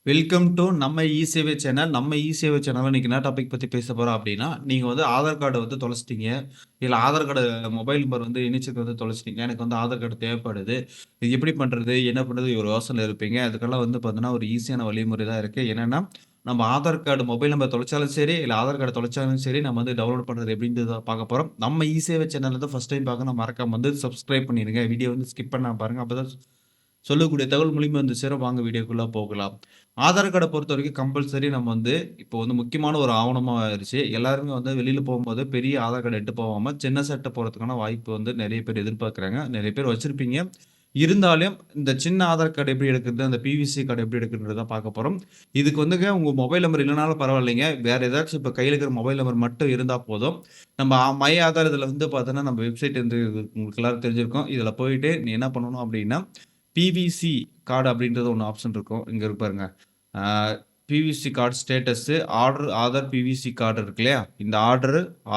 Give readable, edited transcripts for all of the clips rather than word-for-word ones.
Welcome to நம்ம இ-சேவை channel. நம்ம இ-சேவை சேனல்ல இன்னைக்கு என்ன டாபிக் பத்தி பேச போறோம் அப்டின்னா, நீங்க வந்து ஆதார் கார்ட வந்து தொலைச்சிட்டீங்க. இல்ல ஆதார் கார்டு மொபைல் நம்பர் வந்து இணைச்சது வந்து தொலைச்சிட்டீங்க. எனக்கு வந்து ஆதார் கார்டு தேவைப்படுது. இது எப்படி பண்றது? என்ன பண்றது? ஒரு யோசனைல இருப்பீங்க. அதுக்கெல்லாம் வந்து பார்த்தீங்கன்னா, ஒரு ஈஸியான வழிமுறை தான் இருக்கு. என்னன்னா, நம்ம ஆதார் கார்டு மொபைல் நம்பர் தொலைச்சாலும் சரி, இல்ல ஆதார் கார்ட தொலைச்சாலும் சரி, நம்ம வந்து டவுன்லோட் பண்றது எப்படின்றத பார்க்க போறோம். நம்ம இ-சேவை சேனல் வந்து ஃபர்ஸ்ட் டைம் பார்க்கணும்னா மறக்காம வந்து சப்ஸ்கிரைப் பண்ணிருங்க. வீடியோ வந்து ஸ்கிப் பண்ணாம பாருங்க. அப்பதான் சொல்லக்கூடிய தகவல் மூலியமா வந்து சேரும். வாங்க வீடியோக்குள்ள போகலாம். ஆதார் கார்ட பொறுத்தவரைக்கும் கம்பல்சரி நம்ம வந்து இப்போ வந்து முக்கியமான ஒரு ஆவணமா ஆயிருச்சு. எல்லாருமே வந்து வெளியில போம்போது பெரிய ஆதார் கார்ட எட்டு போவாம, சின்ன செட்ட போறதுக்கான வாய்ப்பு வந்து நெறைய பேர் எதிர்பார்க்குறாங்க. நெறைய பேர் வச்சிருப்பீங்க. இருந்தாலும் இந்த சின்ன ஆதார் கார்டு எப்படி எடுக்குறது? அந்த பிவிசி கார்டு எப்படி எடுக்குறதுன்றத தான் பார்க்க போறோம். இதுக்கு வந்துங்க உங்க மொபைல் நம்பர் இல்லனாலும் பரவாயில்லைங்க. வேற ஏதாச்சும் இப்ப கையில இருக்கிற மொபைல் நம்பர் மட்டும் இருந்தா போதும். நம்ம மை ஆதார் இதுல வந்து பார்த்தோன்னா, நம்ம வெப்சைட் வந்து உங்களுக்கு எல்லாருக்கும் தெரிஞ்சிருக்கும். இதுல போயிட்டு நீ என்ன பண்ணணும் அப்டின்னா, பிவிசி கார்டு அப்படின்றது ஒண்ணு ஆப்ஷன் இருக்கும். இங்க இருக்கு பாருங்க. ஆ PVC card status Aadhaar PVC card இருக்கு இல்லையா? இந்த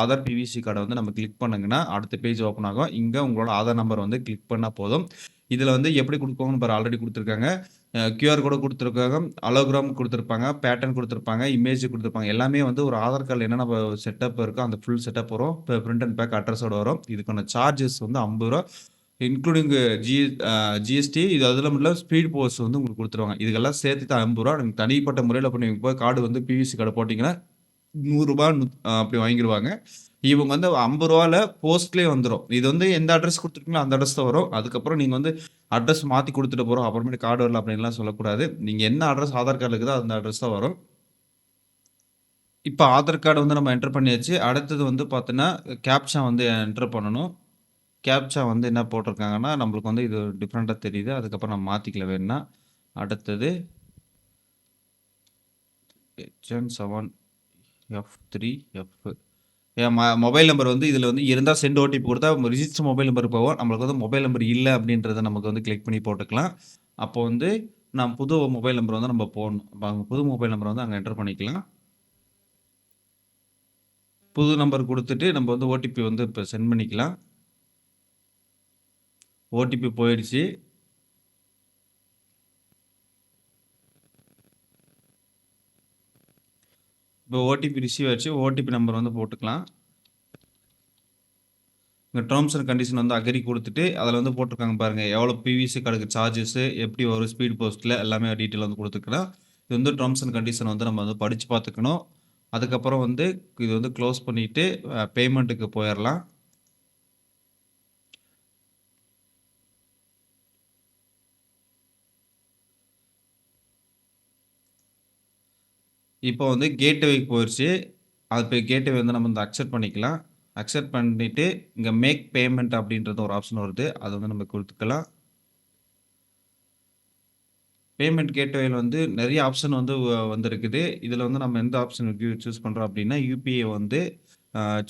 ஆதார் பிவிசி கார்ட வந்து நம்ம கிளிக் பண்ணுங்கன்னா, அடுத்த பேஜ் ஓப்பன் ஆகும். இங்க உங்களோட ஆதார் நம்பர் வந்து கிளிக் பண்ணா போதும். இதுல வந்து எப்படி குடுப்பாங்கன்னு பாரு ஆல்ரெடி குடுத்துருக்காங்க. கியூஆர் கோடு குடுத்துருக்காங்க, அலோகிராம் குடுத்துருப்பாங்க, பேட்டர்ன் குடுத்துருப்பாங்க, இமேஜ் குடுத்துருப்பாங்க. எல்லாமே வந்து ஒரு ஆதார் கார்ட்ல என்னென்ன செட்டப் இருக்கோ, அந்த ஃபுல் செட்டப் வரும். பிரிண்ட் அண்ட் பேக் அட்ரஸோட வரும். இதுக்கான சார்ஜஸ் வந்து ரூ. 50 இன்க்ளூடிங் ஜி ஜிஎஸ்டி இது அதிலும் இல்ல ஸ்பீட் போஸ்ட் வந்து உங்களுக்கு குடுத்துருவாங்க. இதுக்கெல்லாம் சேர்த்து தான் ரூ. 50. நீங்க தனிப்பட்ட முறையில இப்ப நீங்க போய் கார்டு வந்து பிவிசி கார்டு போட்டீங்கன்னா, ரூ. 100 அப்படி வாங்கிருவாங்க. இவங்க வந்து ரூ. 50ல போஸ்ட்லயே வந்துரும். இது வந்து எந்த அட்ரஸ் குடுத்துருக்கீங்களோ அந்த அட்ரஸ் தான் வரும். அதுக்கப்புறம் நீங்க வந்து அட்ரஸ் மாத்தி குடுத்துட்டு போறோம். அப்புறமேட்டு கார்டு வரல அப்படின்லாம் சொல்லக்கூடாது. நீங்க என்ன அட்ரஸ் ஆதார் கார்ட்ல இருக்குதோ அந்த அட்ரஸ் தான் வரும். இப்ப ஆதார் கார்டு வந்து நம்ம என்டர் பண்ணியாச்சு. அடுத்தது வந்து பார்த்தீங்கன்னா, கேப்ச்சா வந்து என்டர் பண்ணணும். கேப்ச்சா வந்து என்ன போட்டிருக்காங்கன்னா, நம்மளுக்கு வந்து இது டிஃபரெண்ட்டா தெரியுது. அதுக்கப்புறம் நம்ம மாத்திக்கலாம் வேணும்னா. அடுத்தது HN7F3F என் மொபைல் நம்பர் வந்து இதில வந்து இருந்தா சென்ட் ஓடிபி குடுத்தா ரிஜிஸ்டர் மொபைல் நம்பர் போகும். நம்மளுக்கு வந்து மொபைல் நம்பர் இல்ல அப்படின்றத நமக்கு வந்து கிளிக் பண்ணி போட்டுக்கலாம். அப்போ வந்து நான் புது மொபைல் நம்பர் வந்து நம்ம போடணும். அப்ப அங்க புது மொபைல் நம்பர் வந்து அங்க என்டர் பண்ணிக்கலாம். புது நம்பர் குடுத்துட்டு நம்ம வந்து ஓடிபி வந்து இப்ப சென்ட் பண்ணிக்கலாம். ஓடிபி போயிடுச்சு. இப்போ ஓடிபி ரிசீவ் ஆயிருச்சு. ஓடிபி நம்பர் வந்து போட்டுக்கலாம். இங்க டெர்ம்ஸ் அண்ட் கண்டிஷன் வந்து அக்ரி குடுத்துட்டு, அதில வந்து போட்டிருக்காங்க பாருங்க. எவ்வளோ பிவிசி கார்டுக்கு சார்ஜஸு, எப்படி வரும் ஸ்பீட் போஸ்ட்ல எல்லாமே டீட்டெயில் வந்து குடுத்துருக்கலாம். இது வந்து டெர்ம்ஸ் அண்ட் கண்டிஷன் வந்து நம்ம வந்து படிச்சு பார்த்துக்கணும். அதுக்கப்புறம் வந்து இது வந்து க்ளோஸ் பண்ணிட்டு பேமெண்ட்டுக்கு போயிரலாம். இப்போ வந்து கேட்வேக்கு போயிருச்சு. அது போய் கேட்வே வந்து நம்ம வந்து அக்செப்ட் பண்ணிக்கலாம். அக்செப்ட் பண்ணிட்டு, இங்க மேக் பேமெண்ட் அப்படின்றது ஒரு ஆப்ஷன் வருது. அத வந்து நம்ம குடுத்துக்கலாம். பேமெண்ட் கேட்வேல வந்து நெறைய ஆப்ஷன் வந்து வந்திருக்குது. இதில வந்து நம்ம எந்த ஆப்ஷன் சூஸ் பண்றோம் அப்படின்னா, யுபிஐ வந்து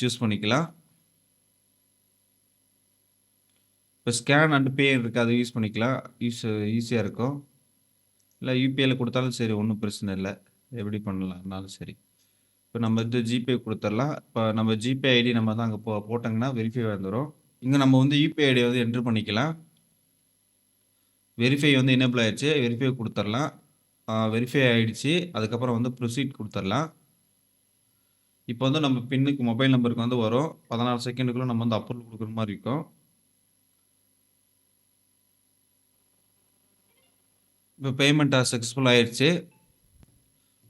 சூஸ் பண்ணிக்கலாம். இப்ப ஸ்கேன் அண்ட் பே இருக்கு. அத யூஸ் பண்ணிக்கலாம். ஈஸியா இருக்கும். இல்ல யுபிஐல குடுத்தாலும் சரி ஒண்ணும் பிரச்சனை இல்ல. எப்படி பண்ணலாம்னாலும் சரி. இப்ப நம்ம வந்து ஜிபே குடுத்துரலாம். இப்ப நம்ம ஜிபே ஐடி நம்ம தான் அங்க போட்டோம்னா வெரிஃபை வந்துரும். இங்க நம்ம வந்து யுபிஐ ஐடிய வந்து என்டர் பண்ணிக்கலாம். வெரிஃபை வந்து எனேபிள் ஆயிருச்சு. வெரிஃபை குடுத்துரலாம். வெரிஃபை ஆயிடுச்சு. அதுக்கப்புறம் வந்து ப்ரொசீட் குடுத்துரலாம். இப்போ வந்து நம்ம பின்னுக்கு மொபைல் நம்பருக்கு வந்து வரும். 14 செகண்டுக்குள்ள நம்ம வந்து அப்ரூவல் குடுக்குற மாரி இருக்கும். இப்போ பேமெண்ட் சக்சஸ்ஃபுல் ஆயிருச்சு.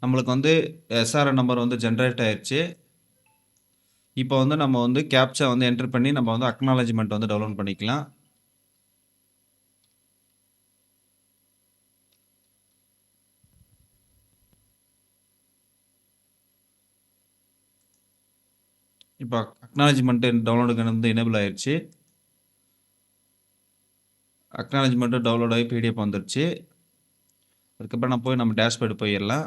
நம்மளுக்கு வந்து எஸ்ஆர்என் நம்பர் வந்து ஜெனரேட் ஆயிருச்சு. இப்போ வந்து நம்ம வந்து கேப்ச்சா வந்து என்டர் பண்ணி நம்ம வந்து அக்னாலஜ்மென்ட் வந்து டவுன்லோட் பண்ணிக்கலாம். இப்போ அக்னாலஜ்மென்ட் டவுன்லோடுக்கு வந்து எனேபிள் ஆயிருச்சு. அக்னாலஜ்மென்ட் டவுன்லோட் ஆகி பிடிஎஃப் வந்துருச்சு. அதுக்கப்புறம் நம்ம டேஷ்போர்டு போயிரலாம்.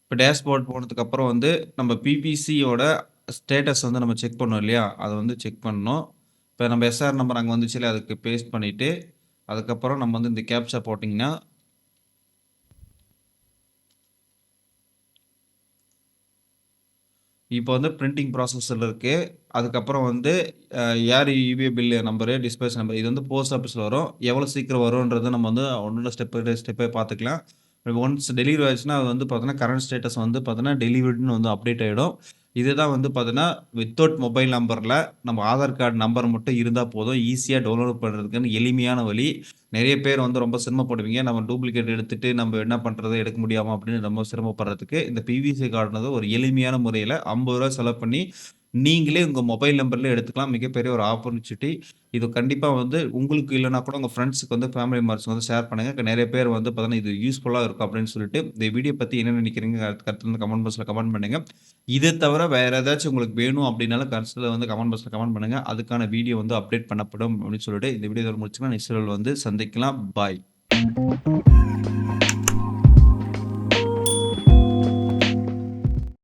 இப்போ டேஷ்போர்ட் போனதுக்கப்புறம் வந்து நம்ம பிபிசியோட ஸ்டேட்டஸ் வந்து நம்ம செக் பண்ணோம் இல்லையா? அத வந்து செக் பண்ணணும். இப்போ நம்ம எஸ்ஆர் நம்பர் அங்க வந்துச்சு இல்லையா? அதுக்கு பேஸ்ட் பண்ணிட்டு, அதுக்கப்புறம் நம்ம வந்து இந்த கேப்ச்சா போட்டீங்கன்னா இப்போ வந்து பிரிண்டிங் ப்ராசஸர் இருக்கு. அதுக்கப்புறம் வந்து ஏர் EB bill number, dispatch number இது வந்து போஸ்ட் ஆஃபீஸ்ல வரும். எவ்வளோ சீக்கிரம் வரும்ன்றத நம்ம வந்து ஒன்னொன்னு ஸ்டெப் பை பார்த்துக்கலாம். ஒன்ஸ் டெலிவரி ஆயிடுச்சுன்னா, அது வந்து பார்த்தீங்கன்னா, கரண்ட் ஸ்டேட்டஸ் வந்து பார்த்தீங்கன்னா, டெலிவர்டுன்னு வந்து அப்டேட் ஆயிடும். இதுதான் வந்து பார்த்தீங்கன்னா, வித்தவுட் மொபைல் நம்பர்ல நம்ம ஆதார் கார்டு நம்பர் மட்டும் இருந்தா போதும். ஈஸியா டவுன்லோட் பண்றதுக்குன்னு எளிமையான வழி. நெறைய பேர் வந்து ரொம்ப சிரமப்படுவீங்க. நம்ம டூப்ளிகேட் எடுத்துட்டு நம்ம என்ன பண்றது? எடுக்க முடியாம அப்படின்னு ரொம்ப சிரமப்படுறதுக்கு, இந்த பிவிசி கார்டுனது ஒரு எளிமையான முறையில ரூ. 50 செலவு பண்ணி, நீங்களே உங்க மொபைல் நம்பர்ல எடுத்துக்கலாம். மிகப்பெரிய ஒரு ஆப்பர்ச்சுனிட்டி. இது கண்டிப்பா வந்து உங்களுக்கு இல்லன்னா கூட உங்க ஃப்ரெண்ட்ஸ்க்கு வந்து ஃபேமிலி மெம்பர்ஸ்க்கு வந்து ஷேர் பண்ணுங்க. நெறைய பேர் வந்து பார்த்தீங்கன்னா, இது யூஸ்ஃபுல்லா இருக்கும் அப்படின்னு சொல்லிட்டு, இந்த வீடியோ பத்தி என்ன நினைக்கிறீங்க? கருத்து வந்து கமெண்ட் பாக்ஸ்ல கமெண்ட் பண்ணுங்க. இத தவிர வேற ஏதாச்சும் உங்களுக்கு வேணும் அப்படின்னாலும் கருத்துல வந்து கமெண்ட் பாக்ஸ்ல கமெண்ட் பண்ணுங்க. அதுக்கான வீடியோ வந்து அப்டேட் பண்ணப்படும் அப்படின்னு சொல்லிட்டு, இந்த வீடியோ இதோட முடிச்சுக்கலாம். நெக்ஸ்ட் வீடியோல வந்து சந்திக்கலாம். பாய்.